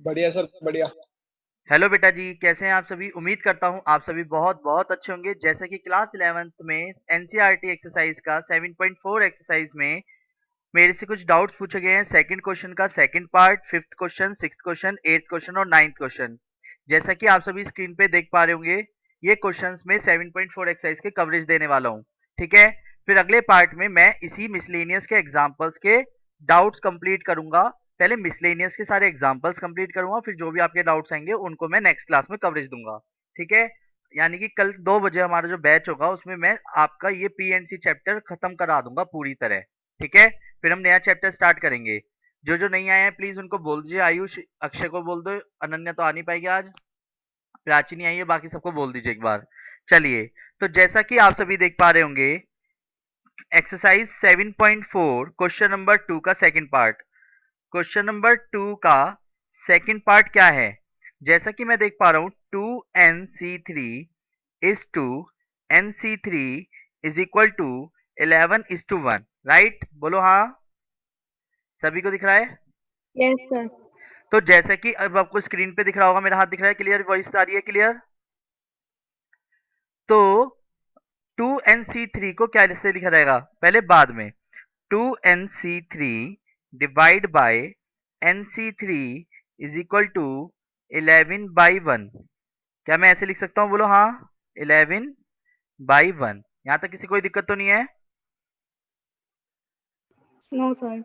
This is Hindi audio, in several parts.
बढ़िया सर बढ़िया। हेलो बेटा जी, कैसे हैं आप सभी? उम्मीद करता हूँ आप सभी बहुत बहुत अच्छे होंगे। जैसे कि क्लास 11th में एनसीईआरटी एक्सरसाइज का 7.4 एक्सरसाइज में मेरे से कुछ डाउट्स पूछे गए हैं। सेकंड क्वेश्चन का second part, fifth question, sixth question, eighth question और नाइन्थ क्वेश्चन। जैसा कि आप सभी स्क्रीन पे देख पा रहे होंगे, ये क्वेश्चंस में 7.4 एक्सरसाइज के कवरेज देने वाला हूँ। ठीक है, फिर अगले पार्ट में मैं इसी मिसलेनियस के एग्जाम्पल्स के डाउट्स कंप्लीट करूंगा। पहले मिसलेनियस के सारे एग्जाम्पल्स कंप्लीट करूंगा, फिर जो भी आपके डाउट्स आएंगे उनको मैं नेक्स्ट क्लास में कवरेज दूंगा। ठीक है, यानी कि कल 2 बजे हमारा जो बैच होगा उसमें मैं आपका ये पीएनसी चैप्टर खत्म करा दूंगा पूरी तरह। ठीक है, फिर हम नया चैप्टर स्टार्ट करेंगे। जो नहीं आए हैं प्लीज उनको बोल दीजिए। आयुष, अक्षय को बोल दो। अनन्या तो आ नहीं पाएगी आज, प्राची नहीं आई है, बाकी सबको बोल दीजिए एक बार। चलिए, तो जैसा कि आप सभी देख पा रहे होंगे, एक्सरसाइज 7.4 क्वेश्चन नंबर 2 का सेकंड पार्ट। क्वेश्चन नंबर 2 का सेकंड पार्ट क्या है? जैसा कि मैं देख पा रहा हूं, 2nc3 is to nc3 is equal to 11:1, right? बोलो हाँ। सभी को दिख रहा है? Yes sir. तो जैसे कि अब आपको स्क्रीन पे दिख रहा होगा, मेरा हाथ दिख रहा है, क्लियर वॉइस आ रही है, क्लियर? तो 2nc3 को क्या से लिखा जाएगा? पहले बाद में 2nc3 divide by nc3 is equal to 11/1। क्या मैं ऐसे लिख सकता हूँ? बोलो हाँ। 11/1। यहाँ तक किसी कोई दिक्कत तो नहीं है? No sir.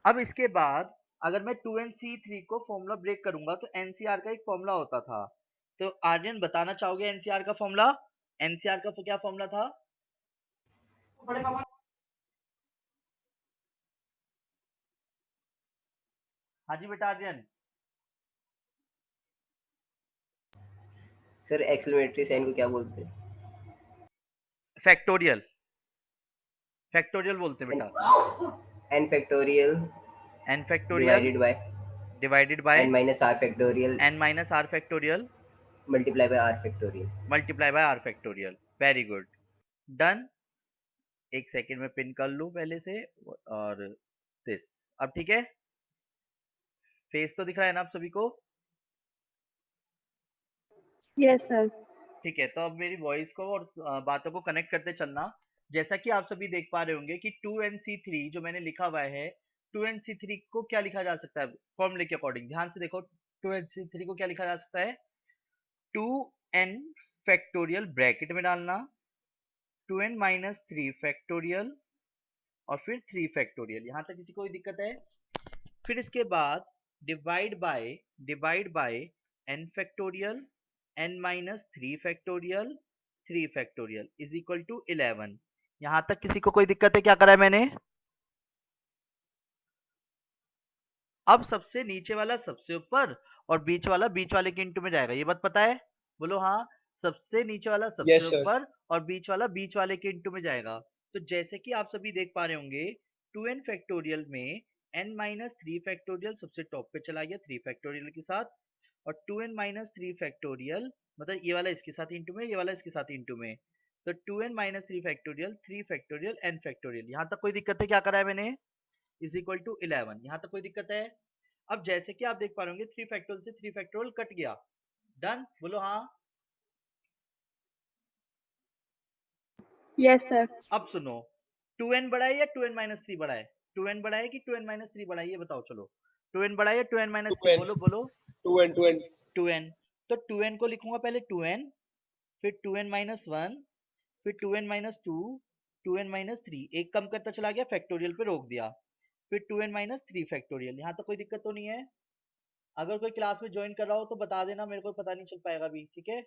अब इसके बाद अगर मैं 2nc3 को फॉर्मूला ब्रेक करूंगा तो एनसीआर का एक फॉर्मूला होता था। तो आर्यन बताना चाहोगे एनसीआर का फॉर्मूला? एनसीआर का क्या फॉर्मूला था? हाँ जी बेटा आर्यन। सर एक्सक्लेमेटरी साइन को क्या बोलते हैं? फैक्टोरियल। फैक्टोरियल बोलते हैं बेटा। N factorial n factorial divided by divided by n minus r factorial n minus r factorial multiply by r factorial. Multiply by r factorial. Very good, done. एक सेकेंड में पिन कर लूं पहले से। और दिस, अब ठीक है? फेस तो दिख रहा है ना आप सभी को? Yes sir. ठीक है, तो अब मेरी वॉइस को और बातों को कनेक्ट करते चलना। जैसा कि आप सभी देख पा रहे होंगे कि 2nc3 जो मैंने लिखा हुआ है, 2nc3 को क्या लिखा जा सकता है फॉर्मूले के अकॉर्डिंग? ध्यान से देखो, 2nc3 को क्या लिखा जा सकता है? 2n फैक्टोरियल ब्रैकेट में डालना, 2n माइनस 3 फैक्टोरियल और फिर 3 फैक्टोरियल। यहां तक किसी को कोई दिक्कत है? फिर इसके बाद divide by n factorial n minus 3 factorial 3 factorial is equal to 11। यहां तक किसी को कोई दिक्कत है? क्या करा है मैंने? अब सबसे नीचे वाला सबसे ऊपर और बीच वाला बीच वाले के इंटू में जाएगा, ये बात पता है? बोलो हाँ। सबसे नीचे वाला सबसे यस सर। ऊपर और बीच वाला बीच वाले के इंटू में जाएगा। तो जैसे कि आप सभी देख पा रहे होंगे, 2n फैक्टोरियल में n माइनस 3 फैक्टोरियल सबसे टॉप पे चला गया 3 फैक्टोरियल के साथ, और 2n माइनस 3 फैक्टोरियल मतलब ये वाला इसके साथ इंटू में, ये वाला इसके साथ इंटू में। तो 2n minus 3 factorial 3 factorial n factorial. यहाँ तक कोई दिक्कत है? क्या करा है मैंने? Is equal to 11। यहाँ तक कोई दिक्कत है? अब जैसे कि आप देख पा रहे होंगे, 3 फैक्टोरियल से 3 फैक्टोरियल कट गया। डन, बोलो हाँ। Yes sir. अब सुनो, 2n बड़ा है या 2n माइनस 3 बड़ा है? 2n बड़ा है कि 2n माइनस 3 बड़ा है, ये बताओ। चलो, 2n बड़ा है या 2n माइनस टू 3? एन बोलो बोलो। Two n two n 2n। तो 2n को लिखूंगा पहले 2n, फिर 2n माइनस 1, फिर 2n माइनस 2, 2n माइनस 3। एक कम करता चला गया, फैक्टोरियल पे रोक दिया, फिर 2n माइनस 3 फैक्टोरियल। यहाँ तक कोई दिक्कत तो नहीं है? अगर कोई क्लास में ज्वाइन कर रहा हो तो बता देना, मेरे को पता नहीं चल पाएगा अभी। ठीक है,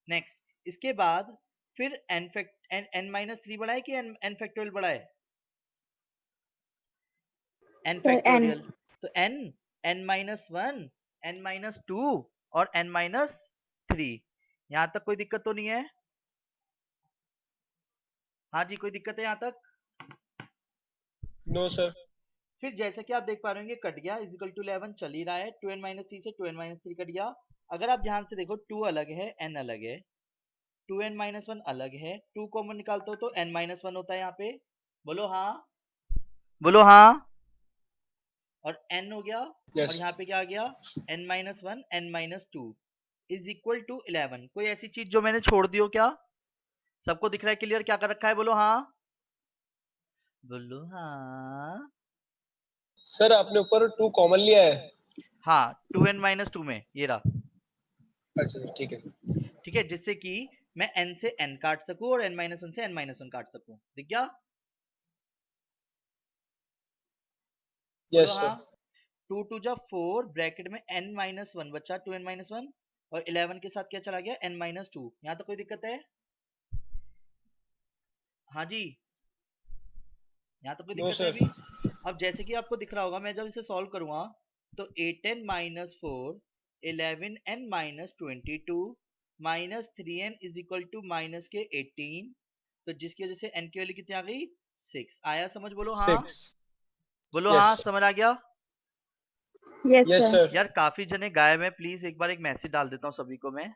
नेक्स्ट। इसके बाद फिर n माइनस 3 बड़ा है कि n फैक्टोरियल बड़ा है? n sir n. फैक्टोरियल। तो n माइनस 1, n माइनस 2 और n माइनस 3। यहाँ तक कोई दिक्कत तो नहीं है? हाँ जी, कोई दिक्कत है यहाँ तक? No sir. फिर जैसे कि आप देख पा रहे होंगे, कट गया, इजिकल टू 11 चल ही रहा है। 2n माइनस 3 से 2n माइनस 3 कट गया। अगर आप ध्यान से देखो, 2 अलग है, n अलग है, 2n माइनस 1 अलग है, 2 कॉमन निकालते हो तो n माइनस 1 होता है यहाँ पे। बोलो हाँ। बोलो हाँ। और n हो गया और यस यहाँ पे क्या आ गया n-1 n-2 is equal to 11। कोई ऐसी चीज जो मैंने छोड़ दी हो क्या? सबको दिख रहा है क्लियर क्या कर रखा है? बोलो हाँ, बोलो हाँ। सर आपने ऊपर 2 कॉमन लिया है। हाँ 2n-2 में ये रहा, अच्छा ठीक है। ठीक है, जिससे कि मैं n से n काट सकूं और n-1 से n-1 काट सकूं। दिख गया? बोलो यस हाँ। सर। 2 टू जा 4 ब्रैकेट में n-1 बचा 2n-1 और 11 के साथ क्या चला गया n-2। यहाँ तो कोई दिक्कत है? हाँ जी, यहाँ तो कोई नो दिक्कत है सर। अभी? अब जैसे कि आपको दिख रहा होगा, मैं जब इसे सॉल्व करूंगा तो 8n-4 11n-22 minus 3n is equal to minus के 18, तो जिसकी वजह से n की वैल्यू कितनी आ गई 6। आया समझ? बोलो हाँ, 6 बोलो यस हाँ, समझ आ गया? Yes, yes sir. सर। यार काफी जने गायब हैं, प्लीज एक बार एक मैसेज डाल देता हूँ सभी को मैं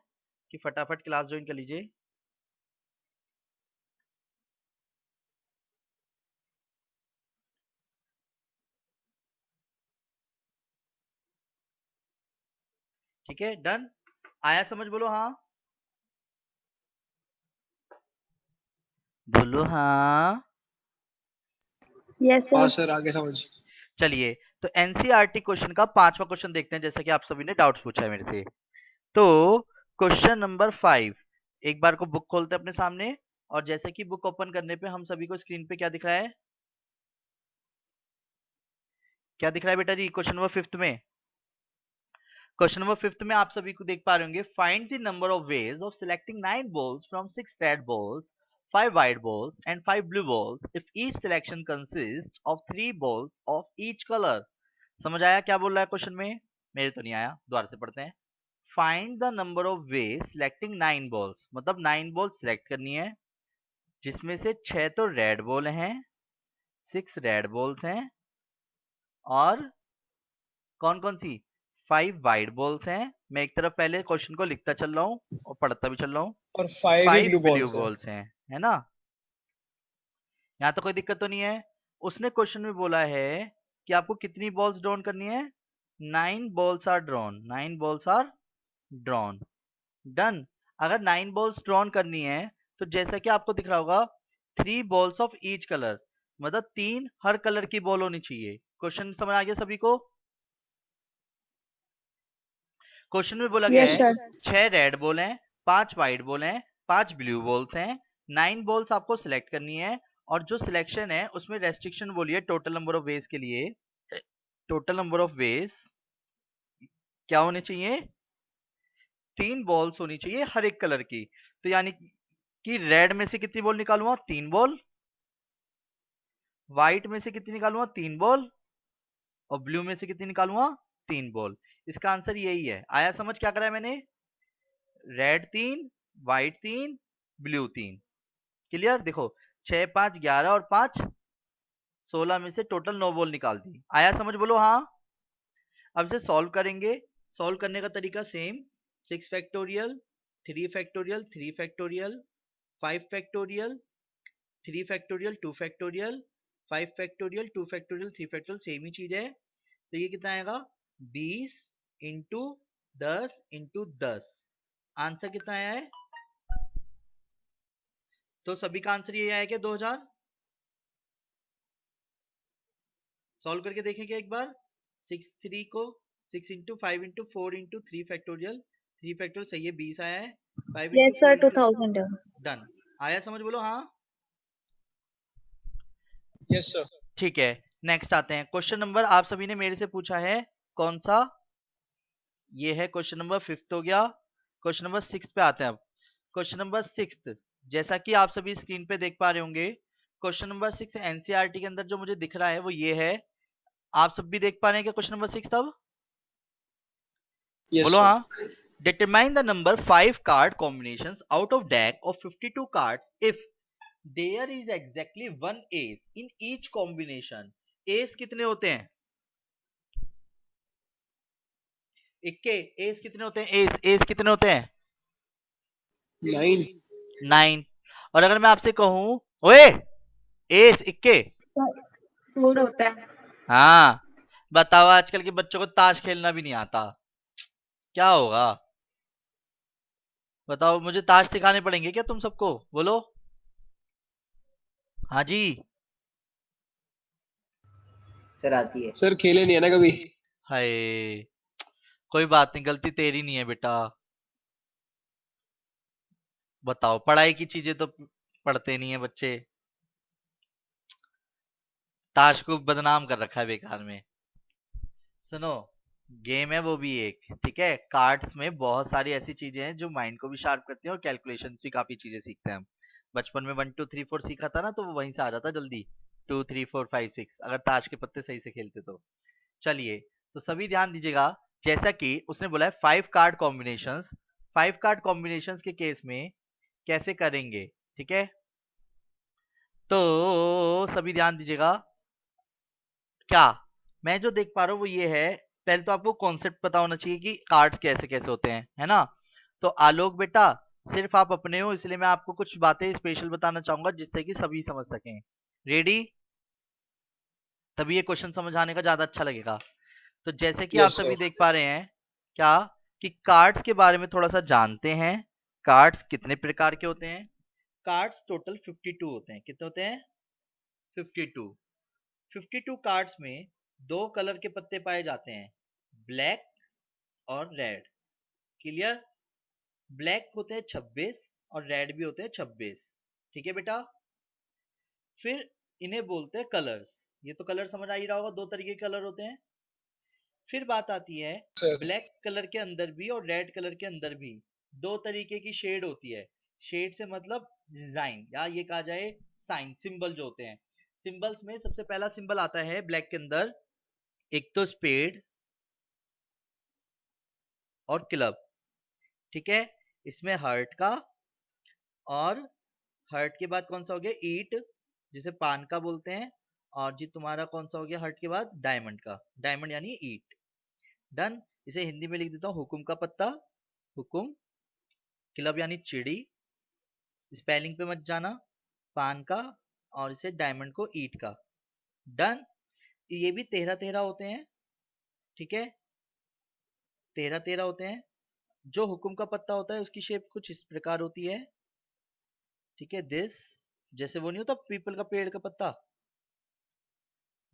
कि फटाफट क्लास ज्वाइन कर लीजिए। ठीक है, डन। आया समझ? बोलो हाँ, बोलो हाँ। Yes, हाँ sir. सर आगे समझ। चलिए, तो एनसीईआरटी क्वेश्चन का 5वां क्वेश्चन देखते हैं, जैसा कि आप सभी ने डाउट्स पूछा है मेरे से। तो क्वेश्चन नंबर 5, एक बार को बुक खोलते हैं अपने सामने, और जैसे कि बुक ओपन करने पे हम सभी को स्क्रीन पे क्या दिख रहा है? क्या दिख रहा है बेटा जी क्वेश्चन नंबर 5 में? क्वेश्चन नंबर 5 में आप सभी को देख पा रहे होंगे, find the number of ways of selecting 9 balls from 6 red balls, 5 white balls and 5 blue balls if each selection consists of 3 balls of each color। समझ आया क्या बोल रहा है क्वेश्चन में? मेरे तो नहीं आया, दोबारा से पढ़ते हैं। Find the number of veg selecting 9 balls, मतलब 9 balls सिलेक्ट करनी है, जिसमें से 6 तो रेड बॉल हैं, 6 रेड बॉल्स हैं, और कौन कौन सी 5 वाइट बॉल्स हैं। मैं एक तरफ पहले क्वेश्चन को लिखता चल रहा हूँ और पढ़ता भी चल रहा हूँ। और 5 ही 5 ब्लू ब्लू बॉल्स है। बॉल्स हैं, है ना? यहाँ तो कोई दिक्कत तो नहीं है। उसने क्वेश्चन में बोला है कि आपको कितनी बॉल्स ड्रॉन करनी है? 9 balls are drawn, 9 balls are drawn. Done. अगर 9 बॉल्स ड्रॉन करनी है तो जैसा कि आपको दिख रहा होगा 3 बॉल्स ऑफ ईच कलर, मतलब 3 हर कलर की बॉल होनी चाहिए। क्वेश्चन समझ आ गया सभी को? क्वेश्चन में बोला गया Yes, है sir. 6 रेड बॉल हैं, 5 वाइट बॉल हैं, 5 ब्लू बॉल्स हैं, 9 बॉल्स आपको सिलेक्ट करनी है, और जो सिलेक्शन है उसमें रेस्ट्रिक्शन बोली है टोटल नंबर ऑफ वेज के लिए। टोटल नंबर ऑफ वेज क्या होने चाहिए? 3 बॉल्स होनी चाहिए हर एक कलर की। तो यानी कि रेड में से कितनी बॉल निकालूंगा? 3 बॉल। व्हाइट में से कितनी निकालूंगा? 3 बॉल। और ब्लू में से कितनी निकालूंगा? 3 बॉल। इसका आंसर यही है। आया समझ क्या करा है मैंने? Red 3, white 3, blue 3। क्लियर? देखो 6 5 11 और 5 16 में से टोटल 9 बॉल निकाल दी। आया समझ? बोलो हाँ। अब इसे सॉल्व करेंगे। सॉल्व करने का तरीका same, 6 factorial, 3 factorial, 3 factorial, 5 factorial, 3 factorial, 2 factorial, 5 factorial, 2 factorial, 3 factorial, same ही चीज है। तो ये कितना आएगा? 20 इंटू 10 इंटू 10। आंसर कितना आया है? तो सभी का आंसर ये आया क्या? 2000। सॉल्व करके देखेंगे एक बार। 6 3 को 6 into 5 into 4 into 3 factorial, 3 factorial सही है, 20 आया है। 5 into Yes, sir. 4 into 2000. Done. आया समझ? बोलो हाँ। Yes sir. ठीक है, नेक्स्ट आते हैं। क्वेश्चन नंबर आप सभी ने मेरे से पूछा है कौन सा? ये है क्वेश्चन नंबर 5 हो गया। क्वेश्चन नंबर 6 पे आते हैं अब। क्वेश्चन नंबर 6, जैसा कि आप सभी स्क्रीन पे देख पा रहे होंगे, क्वेश्चन नंबर 6 एनसीईआरटी के अंदर जो मुझे दिख रहा है वो ये है। आप सब भी देख पा रहे हैं क्या क्वेश्चन नंबर 6 तब? यस बोलो सर। हाँ। Determine the number 5 card combinations out of deck of 52 cards if there is exactly one ace in each combination। ace कितने होते हैं? इक्के। एस कितने होते हैं? एस कितने होते हैं? 9 9। और अगर मैं आपसे कहूं ओए एस इक्के, 4 होता है. हाँ, बताओ आजकल के बच्चों को ताश खेलना भी नहीं आता, क्या होगा? बताओ, मुझे ताश सिखाने पड़ेंगे क्या तुम सबको? बोलो। हाँ जी। सर आती है। सर खेले नहीं है ना कभी। हाय, कोई बात नहीं, गलती तेरी नहीं है बेटा। बताओ, पढ़ाई की चीजें तो पढ़ते नहीं है बच्चे, ताश को बदनाम कर रखा है बेकार में। सुनो, गेम है वो भी एक, ठीक है। कार्ड्स में बहुत सारी ऐसी चीजें हैं जो माइंड को भी शार्प करती हैं और कैलकुलेशन भी काफी चीजें सीखते हैं हम। बचपन में 1 2 3 4 सीखा था ना, तो वो वहीं से आ जाता जल्दी। 2 3 4 5 6, अगर ताश के पत्ते सही से खेलते तो। चलिए, तो सभी ध्यान दीजिएगा। जैसा कि उसने बोला है 5 कार्ड कॉम्बिनेशंस, 5 कार्ड कॉम्बिनेशंस के केस में कैसे करेंगे, ठीक है। तो सभी ध्यान दीजिएगा। क्या मैं जो देख पा रहा हूँ वो ये है, पहले तो आपको कॉन्सेप्ट पता होना चाहिए कि कार्ड्स कैसे कैसे होते हैं, है ना। तो आलोक बेटा, सिर्फ आप अपने हो इसलिए मैं आपको कुछ बातें स्पेशल बताना चाहूंगा जिससे कि सभी समझ सकें। रेडी? तभी ये क्वेश्चन समझ आने का ज्यादा अच्छा लगेगा। तो जैसे कि आप यस सभी सर। देख पा रहे हैं, क्या कि कार्ड्स के बारे में थोड़ा सा जानते हैं। कार्ड्स कितने प्रकार के होते हैं? कार्ड्स टोटल 52 होते हैं। कितने होते हैं? 52। 52 कार्ड्स में दो कलर के पत्ते पाए जाते हैं, ब्लैक और रेड। क्लियर? ब्लैक होते हैं 26 और रेड भी होते हैं 26। ठीक है बेटा। फिर इन्हें बोलते हैं कलर्स। ये तो कलर समझ आ ही रहा होगा, दो तरीके के कलर होते हैं। फिर बात आती है, सर ब्लैक कलर के अंदर भी और रेड कलर के अंदर भी दो तरीके की शेड होती है। शेड से मतलब डिजाइन, या ये कहा जाए साइन, सिंबल जो होते हैं। सिंबल्स में सबसे पहला सिंबल आता है ब्लैक के अंदर, एक तो स्पेड और क्लब, ठीक है। इसमें हर्ट का, और हर्ट के बाद कौन सा हो गया? ईट, जिसे पान का बोलते हैं। और जी तुम्हारा कौन सा हो गया हर्ट के बाद? डायमंड का। डायमंड यानी ईट। डन। इसे हिंदी में लिख देता हूँ, हुकुम का पत्ता, हुकुम। क्लब यानी चिड़ी, स्पेलिंग पे मत जाना, पान का। और इसे डायमंड को ईट का। डन। ये भी 13 13 होते हैं, ठीक है। 13 13 होते हैं। जो हुकुम का पत्ता होता है उसकी शेप कुछ इस प्रकार होती है, ठीक है। दिस, जैसे वो नहीं होता पीपल का पेड़ का पत्ता,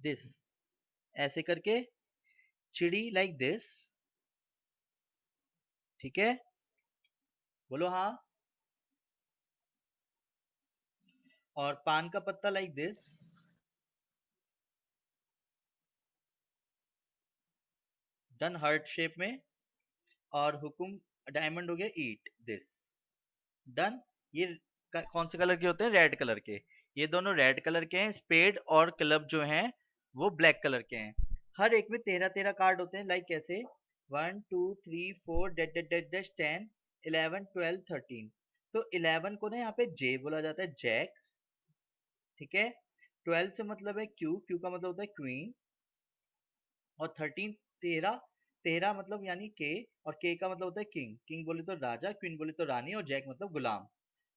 दिस, ऐसे करके। चिड़ी लाइक दिस, ठीक है। बोलो हाँ। और पान का पत्ता like this. Done, heart shape में। और हुकुम डायमंड हो गया ईट दिस। डन। ये कौन से कलर के होते हैं? रेड कलर के। ये दोनों रेड कलर के हैं। स्पेड और क्लब जो हैं वो ब्लैक कलर के हैं। हर एक में 13 13 कार्ड होते हैं। लाइक कैसे? 1 2 3 4 डेट डेट डेट डेट 10 11 12 13। तो 11 को ना यहाँ पे जे बोला जाता है, जैक, ठीक है। 12 से मतलब है क्यू, क्यू का मतलब होता है क्वीन। और 13, 13, 13 मतलब यानी के, और के का मतलब होता है किंग। किंग बोले तो राजा, क्वीन बोले तो रानी, और जैक मतलब गुलाम।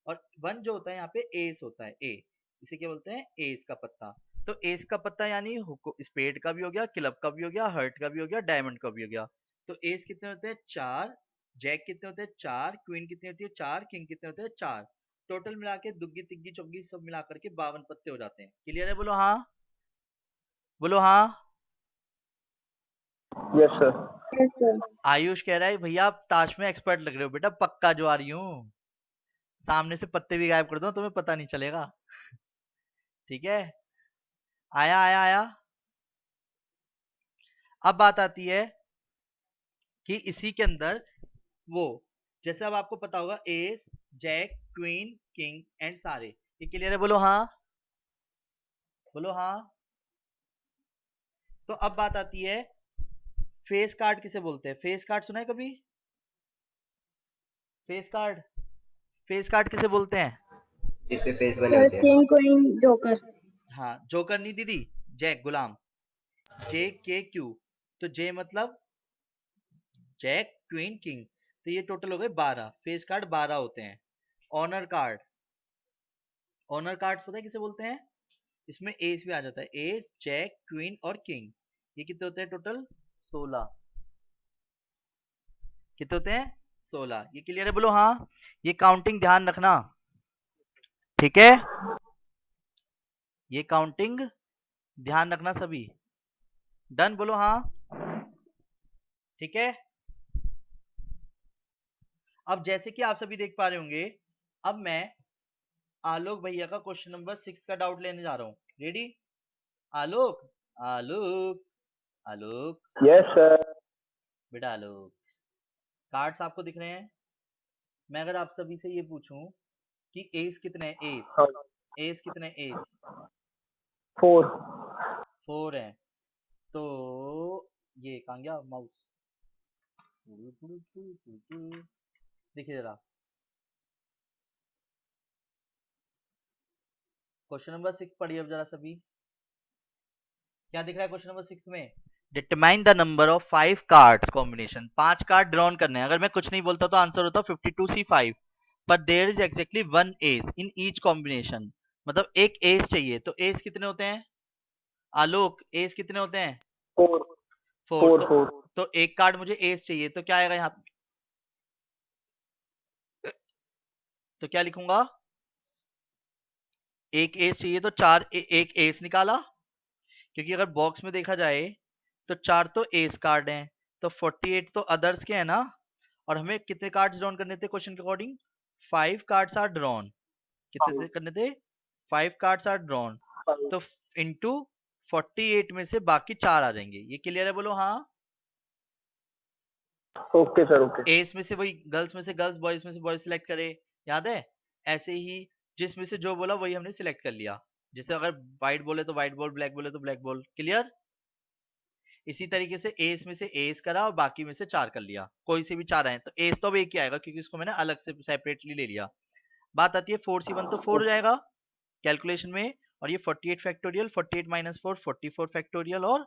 और वन जो होता है यहाँ पे एस होता है, ए। इसे क्या बोलते हैं? एस का पत्ता। तो एस का पत्ता यानी स्पेड का भी हो गया, क्लब का भी हो गया, हर्ट का भी हो गया, डायमंड का भी हो गया। तो एस कितने होते हैं? 4। जैक कितने होते हैं? 4। क्वीन कितनी होती है? 4। किंग कितने होते हैं? 4। टोटल मिला के दुग्गी तिग्गी चौग्गी सब मिला करके 52 पत्ते हो जाते हैं। क्लियर है? बोलो हाँ। बोलो हाँ। Yes sir. Yes, sir. Ayush कह रहा है भैया आप ताश में एक्सपर्ट लग रहे हो बेटा, पक्का जो आ रही हूँ। सामने से पत्ते भी गायब कर दो, तुम्हें पता नहीं चलेगा। ठीक है। आया आया आया। अब बात आती है कि इसी के अंदर वो, जैसे अब आपको पता होगा ace, jack, queen, king and सारे। ये क्लियर है? बोलो हाँ। बोलो हाँ। तो अब बात आती है, फेस कार्ड किसे बोलते हैं? फेस कार्ड सुना है कभी? फेस कार्ड, फेस कार्ड किसे बोलते हैं? जिस पे फेस बने Sir, होते हैं। King, Queen, Joker. हाँ, जोकर नहीं दीदी, जैक, गुलाम। जे के क्यू। तो जे मतलब जैक, क्वीन, किंग। तो ये टोटल हो गए 12 फेस कार्ड, 12 होते हैं। ऑनर कार्ड, ऑनर कार्ड्स पता है किसे बोलते हैं? इसमें एस भी आ जाता है, एस, जैक, क्वीन और किंग। ये कितने होते हैं टोटल? 16। कितने होते हैं? 16। ये क्लियर है? बोलो हाँ। ये काउंटिंग ध्यान रखना, ठीक है? ये काउंटिंग ध्यान रखना सभी। डन? बोलो हाँ, ठीक है। अब जैसे कि आप सभी देख पा रहे होंगे, अब मैं आलोक भैया का क्वेश्चन नंबर 6 का डाउट लेने जा रहा हूँ। रेडी? आलोक, आलोक, आलोक, यस सर। बेटा आलोक, कार्ड्स आपको दिख रहे हैं? मैं अगर आप सभी से ये पूछूं कि एस कितने हैं? एस, हाँ, एस कितने? एस 4। 4 है। तो ये कहाँ गया माउस? देखिए जरा क्वेश्चन नंबर 6 पढ़िए अब जरा सभी। क्या दिख रहा है क्वेश्चन नंबर 6 में? Determine the number of 5 cards combination. 5 card drawn करने हैं। अगर मैं कुछ नहीं बोलता तो आंसर होता 52C5, पर there is exactly 1 ace in each combination. मतलब एक एस चाहिए, तो एस कितने होते हैं आलोक? एस कितने होते हैं? 4 4। 4 4। तो एक कार्ड मुझे एस चाहिए, तो क्या आएगा यहाँ पे? तो क्या लिखूंगा? एक एस चाहिए तो एक एस निकाला, क्योंकि अगर बॉक्स में देखा जाए तो 4 तो एस कार्ड हैं, तो 48 तो अदर्स के हैं ना। और हमें कितने कार्ड्स ड्रॉन करने थे क्वेश्चन के अकॉर्डिंग? 5 cards are drawn. कितने से करने थे? 5 कार्ड्स आर ड्रॉन। तो इंटू 48 में से बाकी 4 आ जाएंगे। ये क्लियर है? बोलो हाँ। Okay sir, okay. एस में से वही, गर्ल्स में से गर्ल्स, बॉयज में से बॉयज सिलेक्ट करे, याद है? ऐसे ही जिसमें से जो बोला वही हमने सिलेक्ट कर लिया। जैसे अगर व्हाइट बोले तो व्हाइट बॉल, ब्लैक बोले तो ब्लैक बॉल। क्लियर? इसी तरीके से एस में से एस करा और बाकी में से 4 कर लिया। कोई से भी 4 आए तो एस तो अब एक ही आएगा, क्योंकि इसको मैंने अलग से सेपरेटली ले लिया। बात आती है 4C1, तो 4 हो जाएगा कैलकुलेशन में। और ये 48 फैक्टोरियल, 48 माइनस 4 44 फैक्टोरियल और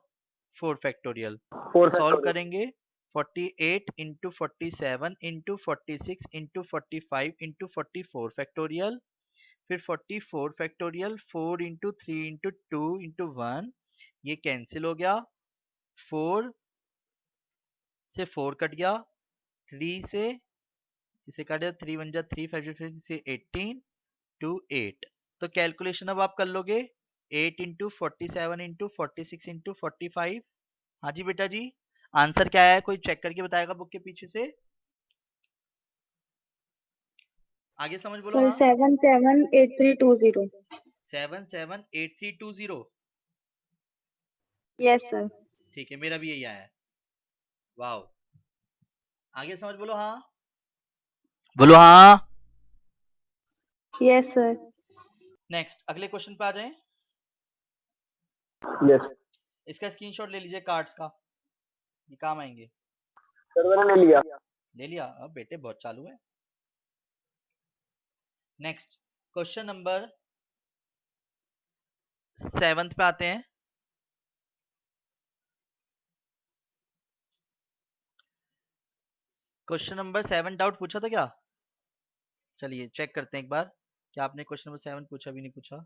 4 फैक्टोरियल। 4 solve factorial. करेंगे 48 into 47 into 46 into 45 into 44 factorial. फिर 44 फैक्टोरियल, 4 इंटू 3 इंटू 2 इंटू 1, ये कैंसिल हो गया। 4 से 4 कट गया, 3 से इसे काट दिया, 3 1 जा 3, 5 से 18 टू 8। तो कैलकुलेशन अब आप कर लोगे 8 इंटू 47 इंटू 46 इंटू 45। हाँ जी बेटा जी, आंसर क्या है? कोई चेक करके बताएगा बुक के पीछे से? आगे समझ बोलो सर हाँ। 778320। 778320। Yes sir. ठीक है, मेरा भी यही आया है। वाओ। आगे समझ बोलो हाँ। बोलो हाँ। Yes sir. नेक्स्ट अगले क्वेश्चन पे आ जाएं। यस इसका स्क्रीनशॉट ले लीजिए कार्ड्स का, ये काम आएंगे। सर, मैंने ले लिया। ले लिया? अब बेटे बहुत चालू है। नेक्स्ट क्वेश्चन नंबर 7 पे आते हैं। क्वेश्चन नंबर 7 डाउट पूछा था क्या? चलिए चेक करते हैं एक बार, क्या आपने क्वेश्चन नंबर 7 पूछा भी नहीं पूछा।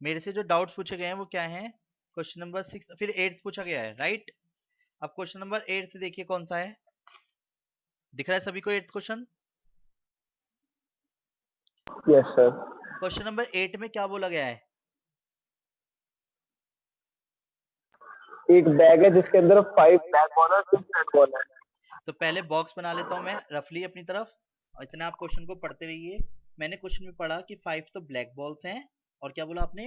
मेरे से जो डाउट्स पूछे गए हैं वो क्या हैं? क्वेश्चन नंबर 6 फिर 8 पूछा गया है, राइट? अब क्वेश्चन नंबर 8 देखिए कौन सा है। दिख रहा है सभी को 8 question? Yes sir. Question number 8 में क्या बोला गया है? एक बैग है जिसके अंदर 5 ब्लैक बॉल और 6 रेड बॉल है। तो पहले बॉक्स बना लेता हूं मैं रफली अपनी तरफ, और इतना आप क्वेश्चन को पढ़ते रहिए। मैंने क्वेश्चन में पढ़ा कि 5 तो ब्लैक बॉल्स हैं, और क्या बोला आपने?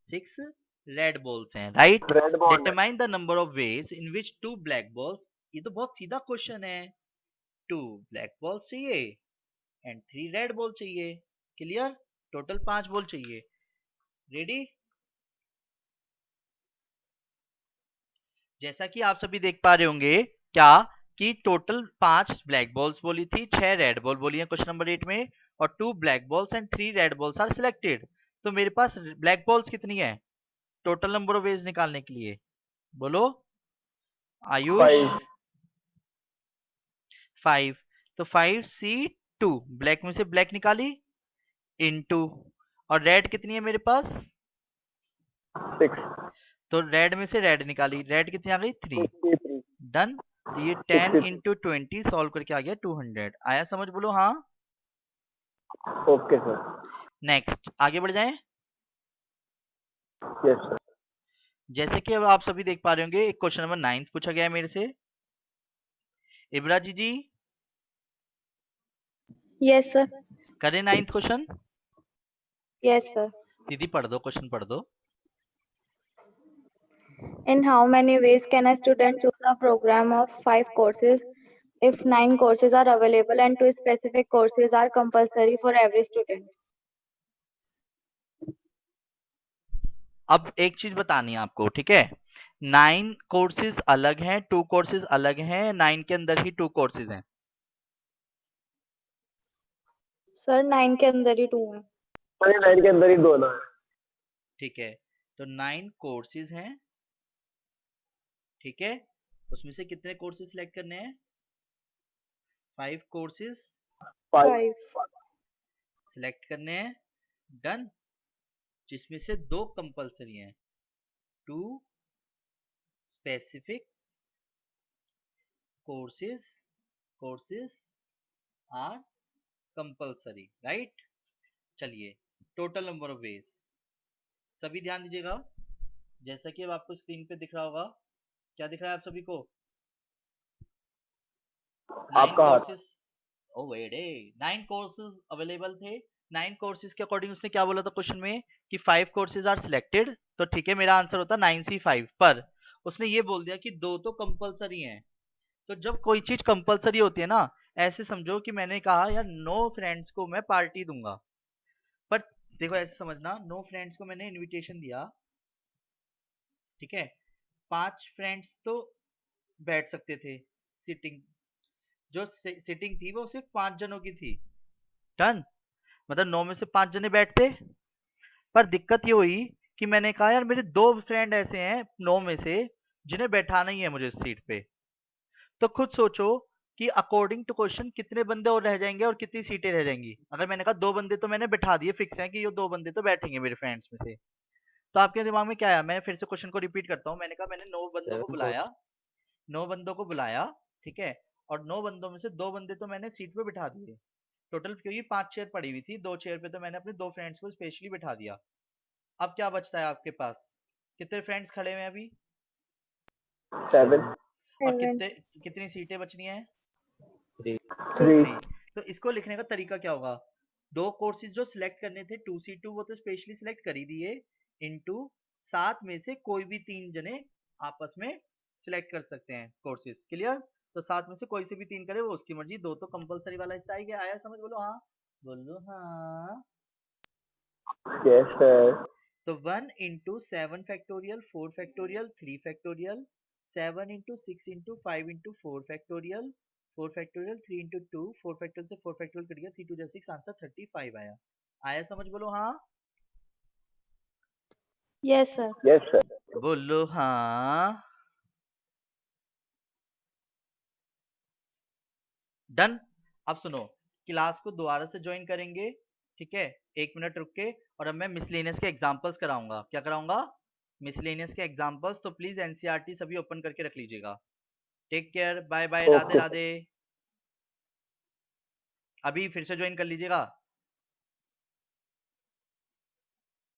6 रेड बॉल्स हैं, राइट? रेड बॉल है। Determine the number of ways in which 2 black balls. ये तो बहुत सीधा क्वेश्चन है। 2 ब्लैक बॉल्स चाहिए एंड 3 रेड बॉल चाहिए। क्लियर? टोटल 5 बॉल चाहिए। रेडी? जैसा कि आप सभी देख पा रहे होंगे क्या, कि टोटल 5 ब्लैक बॉल्स बोली थी, 6 रेड बॉल बोली है क्वेश्चन नंबर 8 में, और 2 black balls and 3 red balls are selected. तो मेरे पास ब्लैक बॉल्स कितनी है टोटल नंबर ऑफ वेज निकालने के लिए? बोलो आयुष। 5। 5। तो 5C2 ब्लैक में से ब्लैक निकाली, इनटू, और रेड कितनी है मेरे पास? 6 तो रेड में से रेड निकाली, रेड कितनी आ गई? 3। 63 डन। तो ये 10 63 इंटू 20 सॉल्व करके आ गया 200। आया समझ? बोलो हाँ। Okay sir. नेक्स्ट आगे बढ़ जाएं। Yes sir. जैसे कि अब आप सभी देख पा रहे होंगे, एक क्वेश्चन नंबर 9 पूछा गया है मेरे से। इब्रा जी Yes, sir. करें 9th क्वेश्चन? Yes, sir. दीदी पढ़ दो, क्वेश्चन पढ़ दो। In how many ways can a student choose a program of 5 courses if 9 courses are available and 2 specific courses are compulsory for every student? अब एक चीज बतानी है आपको, ठीक है? 9 कोर्सेज अलग हैं, 2 कोर्सेज अलग हैं, 9 के अंदर ही 2 कोर्सेज हैं। Sir, 9 के अंदर ही 2 हैं। अरे 9 के अंदर ही दोनों है। ठीक है, तो 9 कोर्सेज हैं, ठीक है? उसमें से कितने कोर्सेज सिलेक्ट करने हैं? 5 कोर्सेज 5. सिलेक्ट करने हैं। डन। जिसमें से 2 कंपलसरी हैं, 2 specific courses are compulsory, right? चलिए, टोटल नंबर ऑफ वेज सभी ध्यान दीजिएगा। जैसा कि अब आपको स्क्रीन पे दिख रहा होगा, क्या दिख रहा है आप सभी को? 9 आपका हाथ। Courses. Oh wait, 9 courses available थे। 9 कोर्सेज के अकॉर्डिंग उसने क्या बोला था क्वेश्चन में कि 5 कोर्सेज आर सिलेक्टेड। तो ठीक है, मेरा आंसर होता 9C5, पर उसने ये बोल दिया कि 2 तो कंपलसरी हैं। तो जब कोई चीज कंपलसरी होती है ना, ऐसे समझो कि मैंने कहा यार नो फ्रेंड्स को मैं पार्टी दूंगा, पर देखो ऐसे समझना, नो फ्रेंड्स को मैंने इनविटेशन दिया, ठीक है? 5 फ्रेंड्स तो बैठ सकते थे सिटिंग, जो सिटिंग थी वो सिर्फ 5 जनों की थी। डन। मतलब 9 में से 5 जने बैठते, पर दिक्कत ये हुई कि मैंने कहा यार मेरे 2 फ्रेंड ऐसे हैं 9 में से जिन्हें बैठाना ही है मुझे इस सीट पे। तो खुद सोचो कि अकॉर्डिंग टू क्वेश्चन कितने बंदे और रह जाएंगे और कितनी सीटें रह जाएंगी। अगर मैंने कहा 2 बंदे तो मैंने बैठा दिए, फिक्स है कि ये 2 बंदे तो बैठेंगे मेरे फ्रेंड्स में से, तो आपके दिमाग में क्या आया? मैं फिर से क्वेश्चन को रिपीट करता हूँ। मैंने कहा मैंने 9 बंदों को बुलाया, 9 बंदों को बुलाया, ठीक है? और 9 बंदों में से 2 बंदे तो मैंने सीट पे बिठा दिए। टोटल क्योंकि 5 चेयर पड़ी हुई थी, 2 चेयर पे तो मैंने अपने 2 फ्रेंड्स को स्पेशली बिठा दिया। अब क्या बचता है आपके पास? कितने फ्रेंड्स खड़े हुए हैं अभी? 7 और 7. कितनी सीटें बचनी है? 3 तो इसको लिखने का तरीका क्या होगा? 2 कोर्सेज जो सिलेक्ट करने थे 2C2 वो तो स्पेशली सिलेक्ट कर ही दिए, इनटू 7 में से कोई भी 3 जने आपस में सिलेक्ट कर सकते हैं कोर्सेज। क्लियर? तो 7 में से कोई से भी 3 करे वो उसकी मर्जी। 2 तो कंपलसरी वाला हिस्सा ही गया। आया समझ? बोलो हाँ। बोलो हाँ। Yes sir. तो 1 into 7 factorial, 4 factorial, 3 factorial, 7 into 6 into 5 into 4 factorial, 4 factorial, 3 into 2, 4 factorial से 4 फैक्टोरियल कट गया, 3 2 6, आंसर 35 आया। आया समझ? बोलो हाँ। Yes, sir. Yes sir. बोलो हाँ। डन। अब सुनो, क्लास को दोबारा से ज्वाइन करेंगे, ठीक है? 1 मिनट रुक के, और अब मैं मिसलेनियस के एग्जांपल्स कराऊंगा। क्या कराऊंगा? मिसलेनियस के एग्जांपल्स। तो प्लीज एनसीईआरटी सभी ओपन करके रख लीजिएगा। Take care, bye bye, Radhe okay. Radhe. अभी फिर से ज्वाइन कर लीजिएगा।